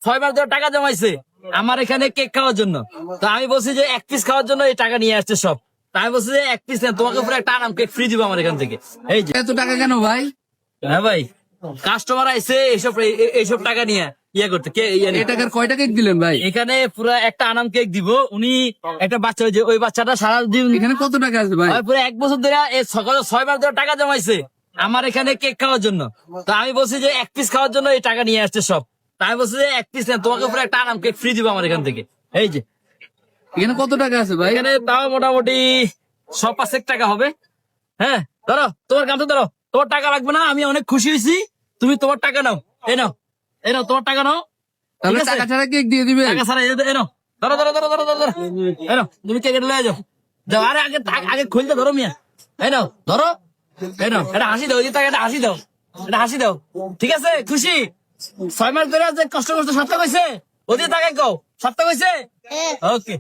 6 মাস ধরে টাকা জমাইছে আমার এখানে কেক খাওয়ার জন্য। তো আমি বলছি যে 1 পিস খাওয়ার জন্য এই টাকা নিয়ে আসছে সব। তাই বলছি যে 1 পিস না, তোমাকে পুরো একটা আরাম কেক ফ্রি দিব আমার এখান থেকে। এই যে এত টাকা কেন ভাই? হ্যাঁ ভাই, কাস্টমার আইছে এইসব টাকা নিয়ে ইয়ে করতে এই টাকার কয়টা কেক দিলেন ভাই? এখানে পুরো একটা আনাম কেক দিব। উনি একটা বাচ্চা, ওই বাচ্চাটা সারাদিন এখানে কত টাকা আছে ভাই? পুরো 1 বছর ধরে 6 মাস ধরে টাকা জমাইছে আমার এখানে কেক খাওয়ার জন্য। তো আমি বলছি যে 1 পিস খাওয়ার জন্য এই টাকা নিয়ে আসছে সব। তাই বলছি যে 1 পিস না, তোমাকে পুরো একটা আনাম কেক ফ্রি দিব আমার এখান থেকে। এই যে এখানে কত টাকা আছে ভাই? এখানে তাও মোটামুটি 100-5 টাকা হবে। হ্যাঁ ধরো, তোমার কাছে ধরো, তোমার টাকা লাগবে না, আমি অনেক খুশি হয়েছি। তুমি তোমার টাকা নাও, এই নাও, এই নাও তোমার টাকা নাও। তাহলে ঠিক আছে? টাকা ছাড়া কেক দিয়ে দিবেন? টাকা ছাড়া এই নাও, ধরো ধরো ধরো ধরো ধরো, এই নাও, তুমি কেক লয়ে যাও। যাও, আরে আগে আগে খুলতে ধরো মিয়া। এই নাও ধরো, এই নাও, এটা হাসি দাও, এই টাকা এটা হাসি দাও, এটা হাসি দাও। ঠিক আছে, খুশি? 6 মাস ধরে যে কষ্ট কষ্ট সার্থক হয়েছে, ওদের টাকা কও সার্থক হয়েছে। ওকে।